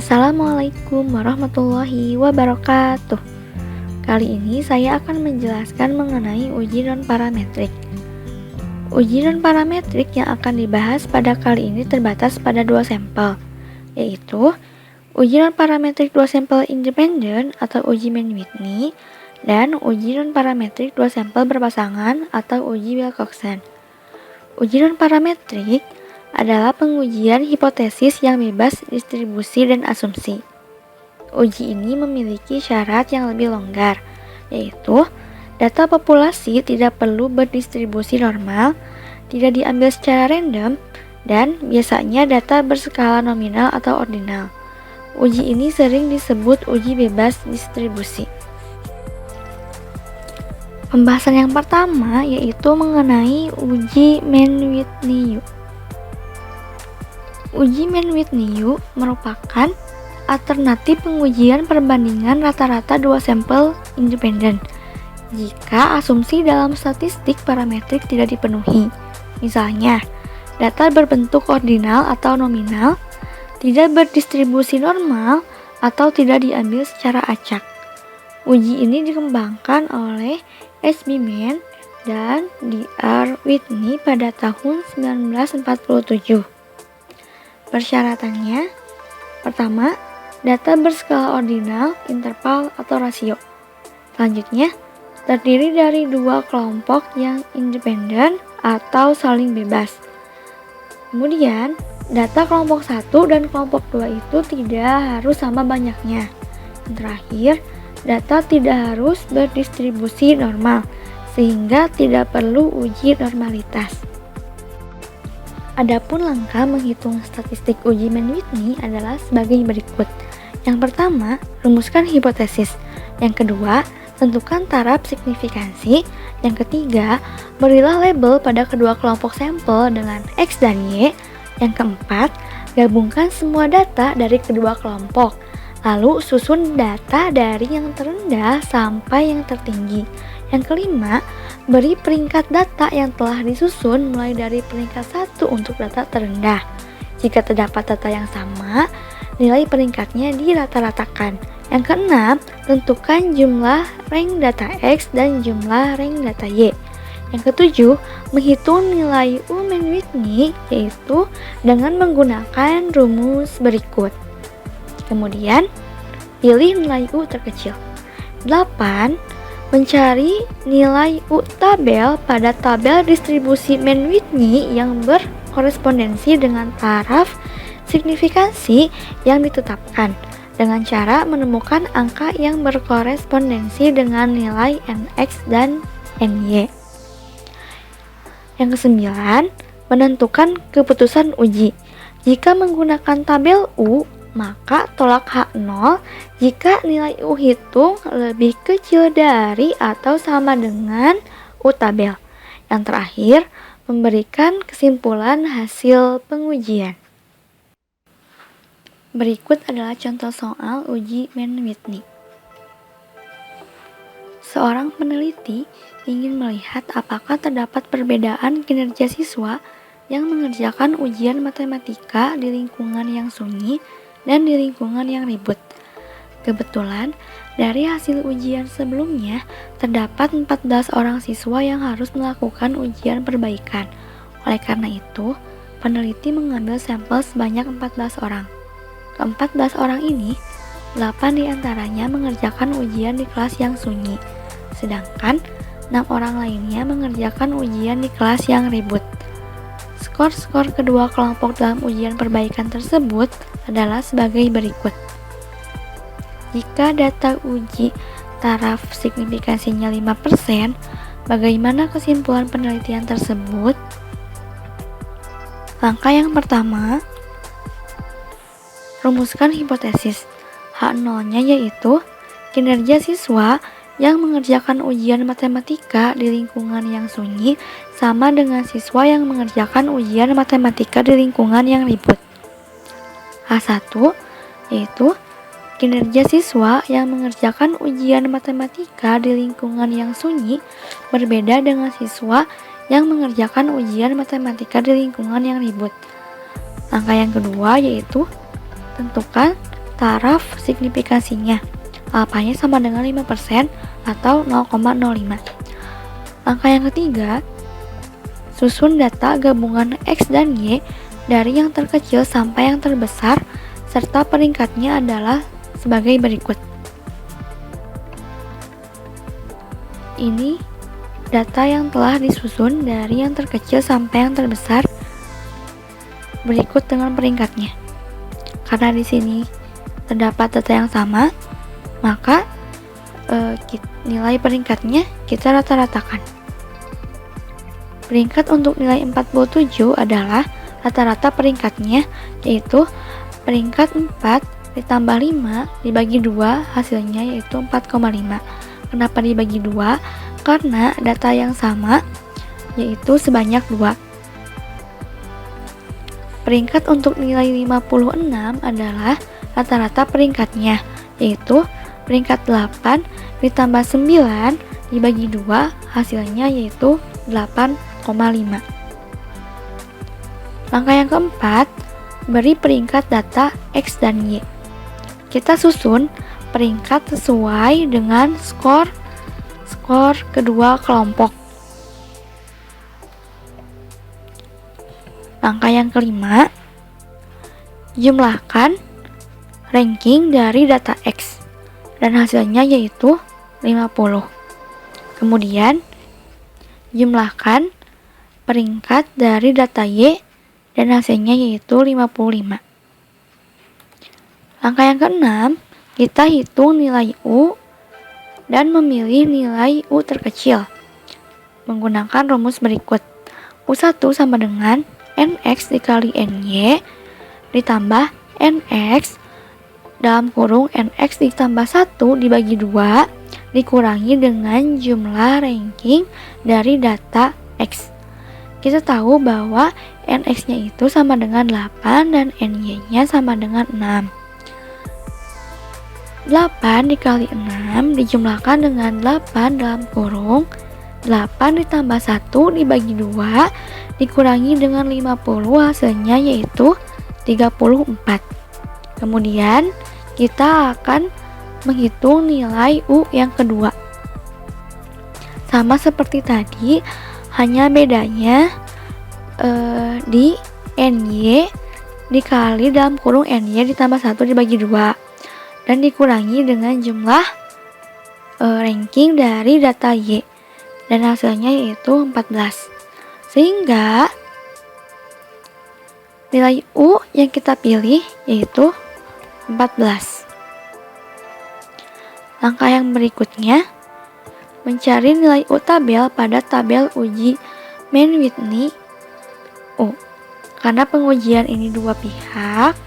Assalamualaikum warahmatullahi wabarakatuh. Kali ini saya akan menjelaskan mengenai uji non-parametrik. Uji non-parametrik yang akan dibahas pada kali ini terbatas pada dua sampel, yaitu uji non-parametrik dua sampel independen atau uji Mann-Whitney dan uji non-parametrik dua sampel berpasangan atau uji Wilcoxon. Uji non-parametrik adalah pengujian hipotesis yang bebas distribusi dan asumsi. Uji ini memiliki syarat yang lebih longgar, yaitu data populasi tidak perlu berdistribusi normal, tidak diambil secara random, dan biasanya data berskala nominal atau ordinal. Uji ini sering disebut uji bebas distribusi. Pembahasan yang pertama yaitu mengenai uji Mann-Whitney. Uji Mann-Whitney merupakan alternatif pengujian perbandingan rata-rata dua sampel independen jika asumsi dalam statistik parametrik tidak dipenuhi. Misalnya, data berbentuk ordinal atau nominal, tidak berdistribusi normal, atau tidak diambil secara acak. Uji ini dikembangkan oleh S.B. Mann dan D.R. Whitney pada tahun 1947. Persyaratannya, pertama, data berskala ordinal, interval, atau rasio. Selanjutnya, terdiri dari dua kelompok yang independen atau saling bebas. Kemudian, data kelompok 1 dan kelompok 2 itu tidak harus sama banyaknya. Dan terakhir, data tidak harus berdistribusi normal, sehingga tidak perlu uji normalitas. Adapun langkah menghitung statistik uji Mann-Whitney adalah sebagai berikut. Yang pertama, rumuskan hipotesis. Yang kedua, tentukan taraf signifikansi. Yang ketiga, berilah label pada kedua kelompok sampel dengan X dan Y. Yang keempat, gabungkan semua data dari kedua kelompok. Lalu susun data dari yang terendah sampai yang tertinggi. Yang kelima, beri peringkat data yang telah disusun mulai dari peringkat 1 untuk data terendah. Jika terdapat data yang sama, nilai peringkatnya dirata-ratakan. Yang keenam, tentukan jumlah rank data X dan jumlah rank data Y. Yang ketujuh, menghitung nilai U Mann-Whitney yaitu dengan menggunakan rumus berikut. Kemudian, pilih nilai U terkecil. 8. Mencari nilai U tabel pada tabel distribusi Mann-Whitney yang berkorespondensi dengan taraf signifikansi yang ditetapkan dengan cara menemukan angka yang berkorespondensi dengan nilai NX dan NY. Yang kesembilan, menentukan keputusan uji. Jika menggunakan tabel U, maka tolak H0 jika nilai U hitung lebih kecil dari atau sama dengan U tabel. Yang terakhir, memberikan kesimpulan hasil pengujian. Berikut adalah contoh soal uji Mann-Whitney. Seorang peneliti ingin melihat apakah terdapat perbedaan kinerja siswa yang mengerjakan ujian matematika di lingkungan yang sunyi dan di lingkungan yang ribut. Kebetulan, dari hasil ujian sebelumnya, terdapat 14 orang siswa yang harus melakukan ujian perbaikan. Oleh karena itu, peneliti mengambil sampel sebanyak 14 orang. Ke-14 orang ini, 8 diantaranya mengerjakan ujian di kelas yang sunyi, sedangkan 6 orang lainnya mengerjakan ujian di kelas yang ribut. Skor-skor kedua kelompok dalam ujian perbaikan tersebut adalah sebagai berikut. Jika data uji taraf signifikansinya 5%, bagaimana kesimpulan penelitian tersebut? Langkah yang pertama, rumuskan hipotesis. H0-nya yaitu kinerja siswa yang mengerjakan ujian matematika di lingkungan yang sunyi sama dengan siswa yang mengerjakan ujian matematika di lingkungan yang ribut. H1 yaitu kinerja siswa yang mengerjakan ujian matematika di lingkungan yang sunyi berbeda dengan siswa yang mengerjakan ujian matematika di lingkungan yang ribut. Langkah yang kedua yaitu tentukan taraf signifikansinya. Alfanya sama dengan 5% atau 0,05. Langkah yang ketiga, susun data gabungan X dan Y dari yang terkecil sampai yang terbesar serta peringkatnya adalah sebagai berikut. Ini data yang telah disusun dari yang terkecil sampai yang terbesar berikut dengan peringkatnya. Karena di sini terdapat data yang sama, maka nilai peringkatnya kita rata-ratakan. Peringkat untuk nilai 47 adalah rata-rata peringkatnya, yaitu peringkat 4 ditambah 5 dibagi 2 hasilnya yaitu 4,5. Kenapa dibagi 2? Karena data yang sama yaitu sebanyak 2. Peringkat untuk nilai 56 adalah rata-rata peringkatnya, yaitu peringkat 8 ditambah 9 dibagi 2 hasilnya yaitu 8,5. Langkah yang keempat, beri peringkat data X dan Y. Kita susun peringkat sesuai dengan skor kedua kelompok. Langkah yang kelima, jumlahkan ranking dari data X dan hasilnya yaitu 50. Kemudian jumlahkan peringkat dari data Y dan hasilnya yaitu 55. Langkah yang keenam, kita hitung nilai U dan memilih nilai U terkecil menggunakan rumus berikut. U1 sama dengan NX dikali NY ditambah NX dalam kurung NX ditambah 1 dibagi 2 dikurangi dengan jumlah ranking dari data X. Kita tahu bahwa NX-nya itu sama dengan 8 dan NY-nya sama dengan 6. 8 dikali 6 dijumlahkan dengan 8 dalam kurung 8 ditambah 1 dibagi 2 dikurangi dengan 50 hasilnya yaitu 34. Kemudian kita akan menghitung nilai U yang kedua. Sama seperti tadi, hanya bedanya di NY dikali dalam kurung NY ditambah 1 dibagi 2 dan dikurangi dengan jumlah ranking dari data Y dan hasilnya yaitu 14. Sehingga nilai U yang kita pilih yaitu 14. Langkah yang berikutnya, mencari nilai U tabel pada tabel uji Mann-Whitney U. Karena pengujian ini dua pihak,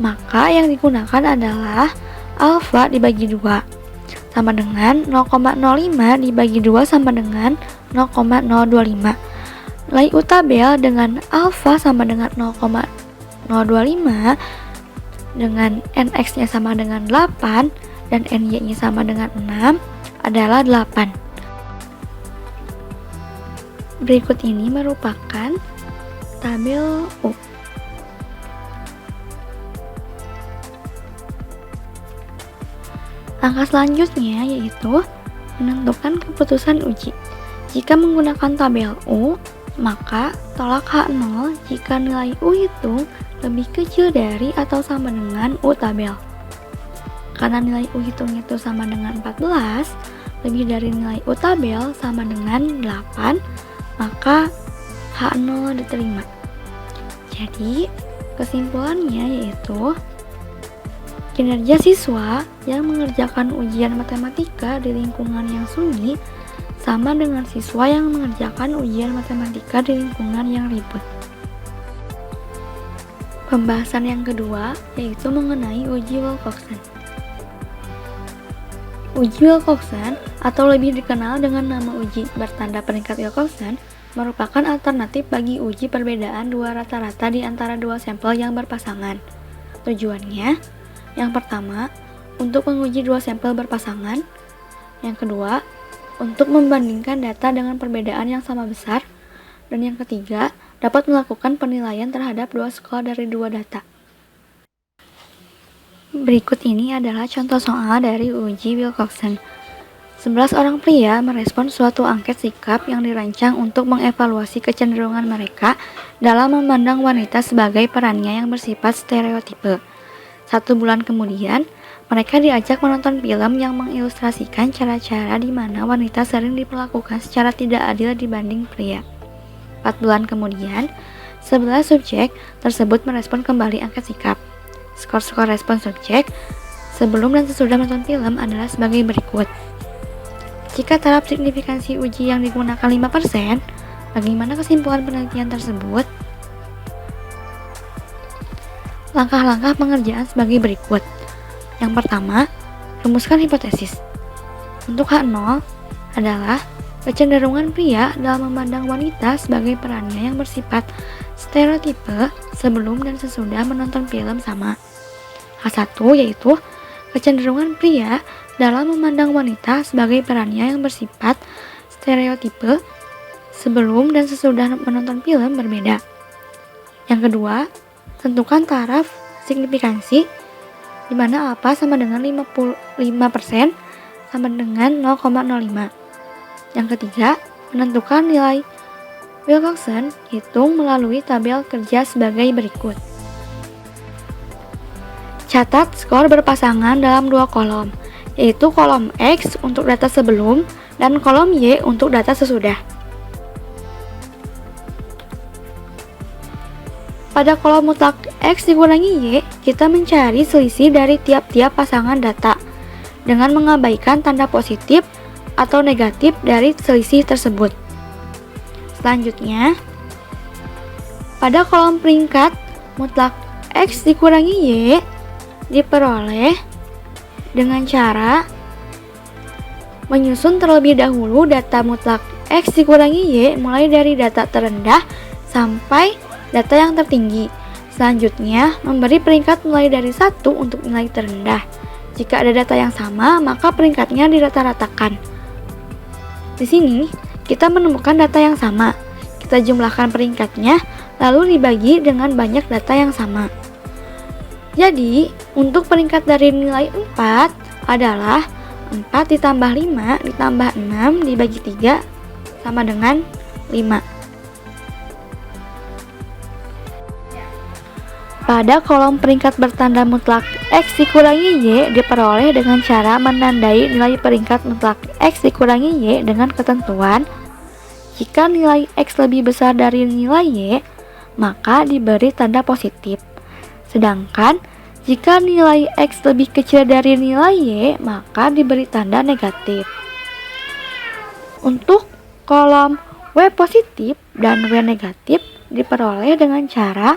maka yang digunakan adalah alfa dibagi 2 sama dengan 0,05 dibagi 2 sama dengan 0,025. Nilai U tabel dengan alfa sama dengan 0,025 dengan NX-nya sama dengan 8 dan NY-nya sama dengan 6 adalah 8. Berikut ini merupakan tabel U. Langkah selanjutnya yaitu menentukan keputusan uji. Jika menggunakan tabel U, maka tolak H0 jika nilai U itu lebih kecil dari atau sama dengan U tabel. Karena nilai U hitung itu sama dengan 14, lebih dari nilai U tabel sama dengan 8, maka H0 diterima. Jadi, kesimpulannya yaitu kinerja siswa yang mengerjakan ujian matematika di lingkungan yang sunyi sama dengan siswa yang mengerjakan ujian matematika di lingkungan yang ribut. Pembahasan yang kedua yaitu mengenai uji Wilcoxon. Uji Wilcoxon atau lebih dikenal dengan nama uji bertanda peringkat Wilcoxon merupakan alternatif bagi uji perbedaan dua rata-rata di antara dua sampel yang berpasangan. Tujuannya, yang pertama, untuk menguji dua sampel berpasangan. Yang kedua, untuk membandingkan data dengan perbedaan yang sama besar. Dan yang ketiga, dapat melakukan penilaian terhadap dua skor dari dua data. Berikut ini adalah contoh soal dari uji Wilcoxon. 11 orang pria merespon suatu angket sikap yang dirancang untuk mengevaluasi kecenderungan mereka dalam memandang wanita sebagai perannya yang bersifat stereotipe. 1 bulan kemudian, mereka diajak menonton film yang mengilustrasikan cara-cara di mana wanita sering diperlakukan secara tidak adil dibanding pria. 4 bulan kemudian, 11 subjek tersebut merespon kembali angket sikap. Skor-skor respon subjek sebelum dan sesudah menonton film adalah sebagai berikut. Jika taraf signifikansi uji yang digunakan 5%, bagaimana kesimpulan penelitian tersebut? Langkah-langkah pengerjaan sebagai berikut. Yang pertama, rumuskan hipotesis. Untuk H0 adalah kecenderungan pria dalam memandang wanita sebagai perannya yang bersifat stereotipe sebelum dan sesudah menonton film sama. H1 yaitu kecenderungan pria dalam memandang wanita sebagai perannya yang bersifat stereotipe sebelum dan sesudah menonton film berbeda. Yang kedua, tentukan taraf signifikansi di mana alfa sama dengan 55% sama dengan 0,05. Yang ketiga, menentukan nilai Wilcoxon hitung melalui tabel kerja sebagai berikut. Catat skor berpasangan dalam 2 kolom, yaitu kolom X untuk data sebelum dan kolom Y untuk data sesudah. Pada kolom mutlak X dikurangi Y, kita mencari selisih dari tiap-tiap pasangan data dengan mengabaikan tanda positif atau negatif dari selisih tersebut. Selanjutnya, pada kolom peringkat mutlak X dikurangi Y diperoleh dengan cara menyusun terlebih dahulu data mutlak X dikurangi Y mulai dari data terendah sampai data yang tertinggi. Selanjutnya, memberi peringkat mulai dari 1 untuk nilai terendah. Jika ada data yang sama, maka peringkatnya dirata-ratakan. Di sini, kita menemukan data yang sama. Kita jumlahkan peringkatnya, lalu dibagi dengan banyak data yang sama. Jadi, untuk peringkat dari nilai 4 adalah 4 ditambah 5 ditambah 6 dibagi 3 sama dengan 5. Pada kolom peringkat bertanda mutlak X dikurangi Y diperoleh dengan cara menandai nilai peringkat mutlak X dikurangi Y dengan ketentuan jika nilai X lebih besar dari nilai Y, maka diberi tanda positif. Sedangkan jika nilai X lebih kecil dari nilai Y, maka diberi tanda negatif. Untuk kolom W positif dan W negatif diperoleh dengan cara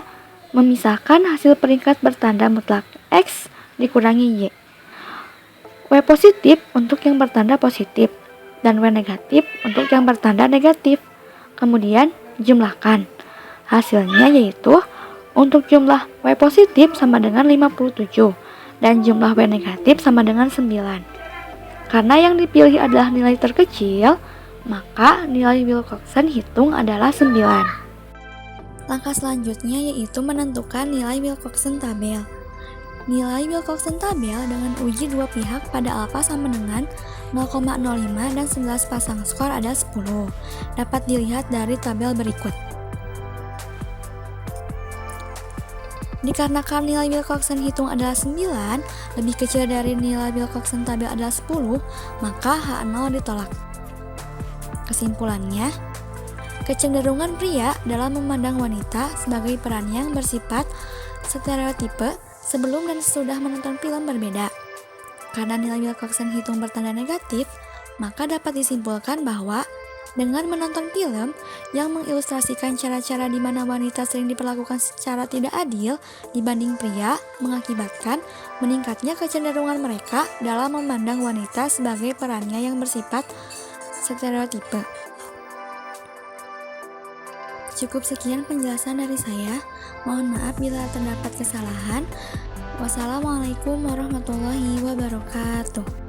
memisahkan hasil peringkat bertanda mutlak X dikurangi Y. W positif untuk yang bertanda positif dan W negatif untuk yang bertanda negatif. Kemudian jumlahkan. Hasilnya yaitu untuk jumlah W positif sama dengan 57 dan jumlah W negatif sama dengan 9. Karena yang dipilih adalah nilai terkecil, maka nilai Wilcoxon hitung adalah 9. Langkah selanjutnya yaitu menentukan nilai Wilcoxon tabel. Nilai Wilcoxon tabel dengan uji dua pihak pada alfa sama dengan 0,05 dan 11 pasang skor ada 10. Dapat dilihat dari tabel berikut. Dikarenakan nilai Wilcoxon hitung adalah 9, lebih kecil dari nilai Wilcoxon tabel adalah 10, maka H0 ditolak. Kesimpulannya, kecenderungan pria dalam memandang wanita sebagai peran yang bersifat stereotipe sebelum dan sesudah menonton film berbeda. Karena nilai Wilcoxon hitung bertanda negatif, maka dapat disimpulkan bahwa dengan menonton film yang mengilustrasikan cara-cara di mana wanita sering diperlakukan secara tidak adil dibanding pria mengakibatkan meningkatnya kecenderungan mereka dalam memandang wanita sebagai perannya yang bersifat stereotipe. Cukup sekian penjelasan dari saya. Mohon maaf bila terdapat kesalahan. Wassalamualaikum warahmatullahi wabarakatuh.